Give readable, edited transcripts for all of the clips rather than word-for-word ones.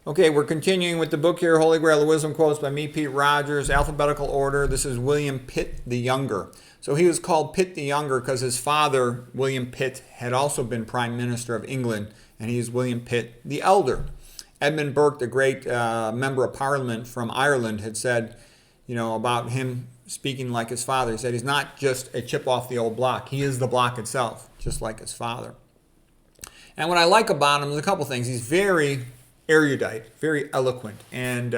Okay, we're continuing with the book here, Holy Grail of Wisdom Quotes by me, Pete Rogers, alphabetical order. This is William Pitt the Younger. So he was called Pitt the Younger because his father, William Pitt, had also been Prime Minister of England, and he is William Pitt the Elder. Edmund Burke, the great member of Parliament from Ireland, had said, about him speaking like his father. He said he's not just a chip off the old block. He is the block itself, just like his father. And what I like about him is a couple things. He's very erudite, very eloquent, and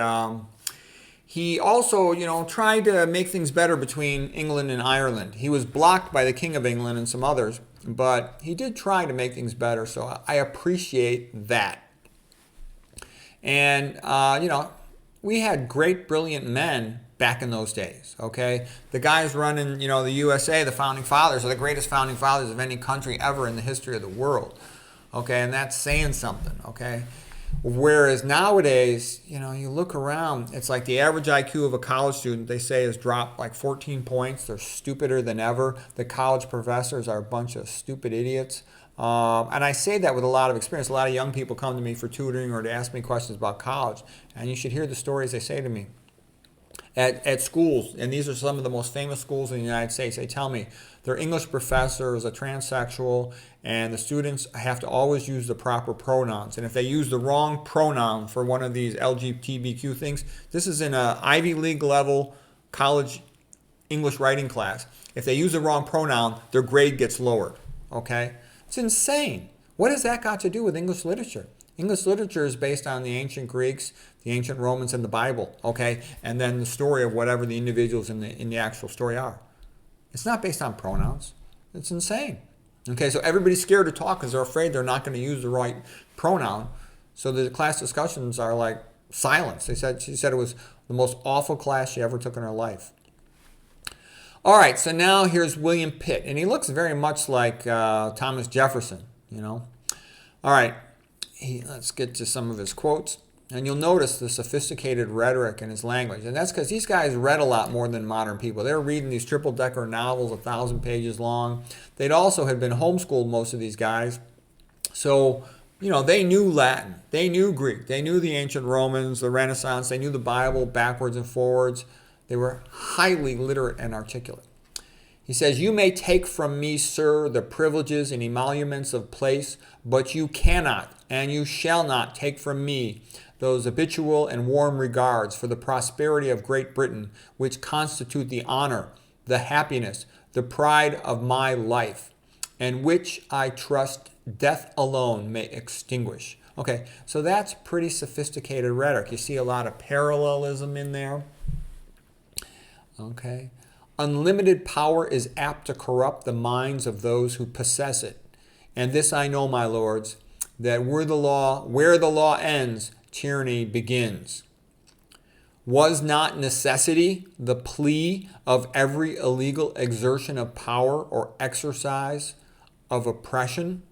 he also, tried to make things better between England and Ireland. He was blocked by the King of England and some others, but he did try to make things better, so I appreciate that. And, we had great, brilliant men back in those days, okay? The guys running, the USA, the founding fathers, are the greatest founding fathers of any country ever in the history of the world, okay? And that's saying something, okay? Whereas nowadays, you look around, it's like the average IQ of a college student, they say, has dropped like 14 points. They're stupider than ever. The college professors are a bunch of stupid idiots. And I say that with a lot of experience. A lot of young people come to me for tutoring or to ask me questions about college. And you should hear the stories they say to me. At schools, and these are some of the most famous schools in the United States, they tell me their English professor is a transsexual, and the students have to always use the proper pronouns. And if they use the wrong pronoun for one of these LGBTQ things, this is in an Ivy League level college English writing class. If they use the wrong pronoun, their grade gets lowered. Okay? It's insane. What has that got to do with English literature? English literature is based on the ancient Greeks, the ancient Romans, and the Bible, okay? And then the story of whatever the individuals in the actual story are. It's not based on pronouns. It's insane. Okay, so everybody's scared to talk because they're afraid they're not going to use the right pronoun. So the class discussions are like silence. She said it was the most awful class she ever took in her life. All right, so now here's William Pitt, and he looks very much like Thomas Jefferson, All right. Let's get to some of his quotes. And you'll notice the sophisticated rhetoric in his language. And that's because these guys read a lot more than modern people. They were reading these triple-decker novels 1,000 pages long. They'd also had been homeschooled, most of these guys. So, they knew Latin. They knew Greek. They knew the ancient Romans, the Renaissance. They knew the Bible backwards and forwards. They were highly literate and articulate. He says, "You may take from me, sir, the privileges and emoluments of place, but you cannot and you shall not take from me those habitual and warm regards for the prosperity of Great Britain, which constitute the honor, the happiness, the pride of my life, and which I trust death alone may extinguish." Okay, so that's pretty sophisticated rhetoric. You see a lot of parallelism in there. Okay. "Unlimited power is apt to corrupt the minds of those who possess it. And this I know, my lords, that where the law ends, tyranny begins. Was not necessity the plea of every illegal exertion of power or exercise of oppression?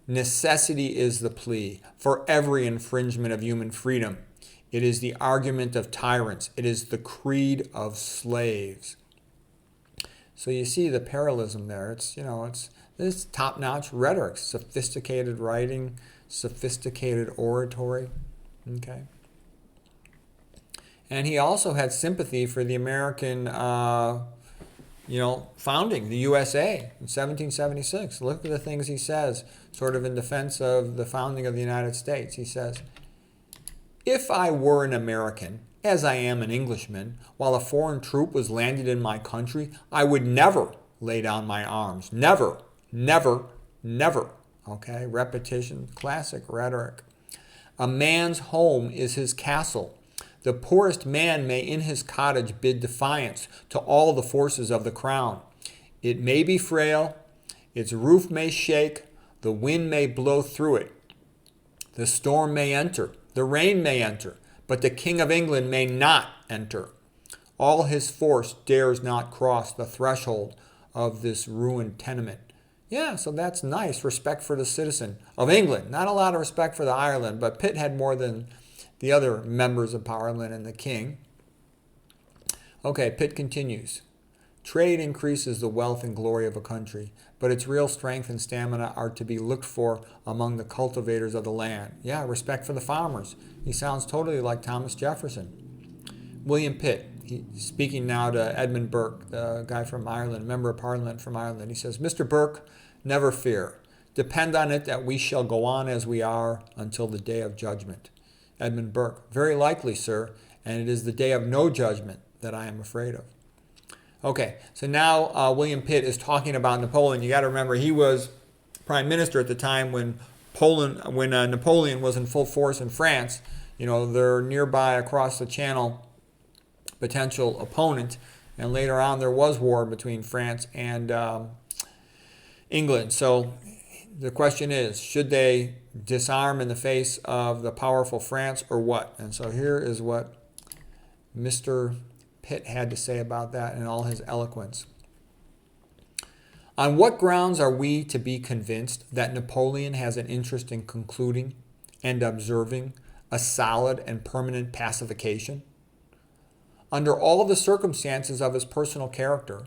Necessity is the plea for every infringement of human freedom. It is the argument of tyrants. It is the creed of slaves." So you see the parallelism there. It's top-notch rhetoric, sophisticated writing, sophisticated oratory. Okay. And he also had sympathy for the American, founding, the USA in 1776. Look at the things he says, sort of in defense of the founding of the United States. He says, "If I were an American, as I am an Englishman, while a foreign troop was landed in my country, I would never lay down my arms. Never, never, never." Okay, repetition, classic rhetoric. "A man's home is his castle. The poorest man may in his cottage bid defiance to all the forces of the crown. It may be frail, its roof may shake, the wind may blow through it, the storm may enter, the rain may enter, but the King of England may not enter. All his force dares not cross the threshold of this ruined tenement." Yeah, so that's nice. Respect for the citizen of England. Not a lot of respect for the Ireland, but Pitt had more than the other members of Parliament and the king. Okay, Pitt continues. Trade increases the wealth and glory of a country, but its real strength and stamina are to be looked for among the cultivators of the land. Yeah, respect for the farmers. He sounds totally like Thomas Jefferson. William Pitt, speaking now to Edmund Burke, the guy from Ireland, member of Parliament from Ireland. He says, Mr. Burke, never fear. Depend on it that we shall go on as we are until the day of judgment. Edmund Burke, very likely, sir, and it is the day of no judgment that I am afraid of. Okay, so now William Pitt is talking about Napoleon. You got to remember he was prime minister at the time when Napoleon was in full force in France. You know, they're nearby across the channel, potential opponent, and later on there was war between France and England. So the question is, should they disarm in the face of the powerful France or what? And so here is what Mr. Pitt had to say about that in all his eloquence. On what grounds are we to be convinced that Napoleon has an interest in concluding and observing a solid and permanent pacification? Under all the circumstances of his personal character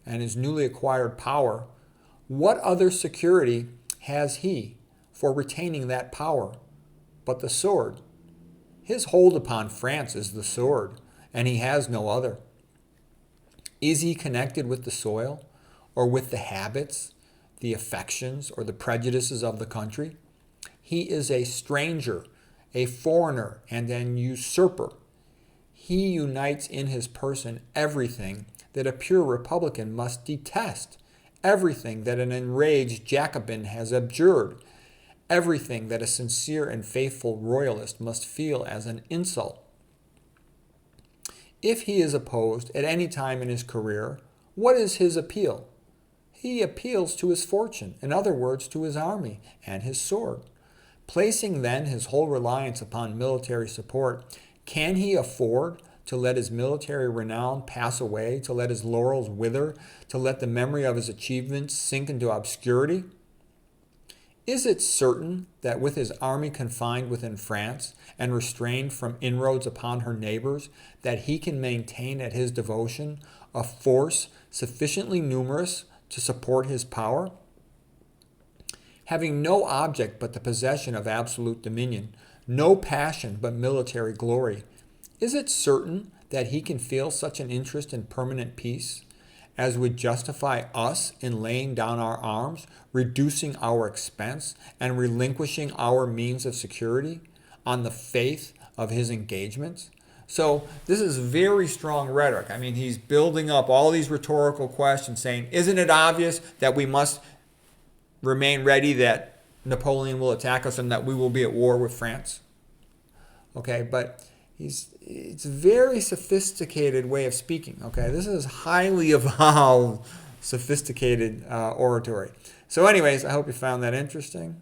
and his newly acquired power, what other security has he for retaining that power but the sword? His hold upon France is the sword, and he has no other. Is he connected with the soil, or with the habits, the affections, or the prejudices of the country? He is a stranger, a foreigner, and an usurper. He unites in his person everything that a pure Republican must detest, everything that an enraged Jacobin has abjured, everything that a sincere and faithful royalist must feel as an insult. If he is opposed at any time in his career, what is his appeal? He appeals to his fortune, in other words, to his army and his sword. Placing then his whole reliance upon military support, can he afford to let his military renown pass away, to let his laurels wither, to let the memory of his achievements sink into obscurity? Is it certain that with his army confined within France and restrained from inroads upon her neighbors, that he can maintain at his devotion a force sufficiently numerous to support his power? Having no object but the possession of absolute dominion, no passion but military glory, is it certain that he can feel such an interest in permanent peace as would justify us in laying down our arms, reducing our expense, and relinquishing our means of security on the faith of his engagements? So this is very strong rhetoric. I mean, he's building up all these rhetorical questions saying, isn't it obvious that we must remain ready that Napoleon will attack us and that we will be at war with France? Okay, but it's a very sophisticated way of speaking. Okay, this is highly evolved, sophisticated oratory. So anyways, I hope you found that interesting.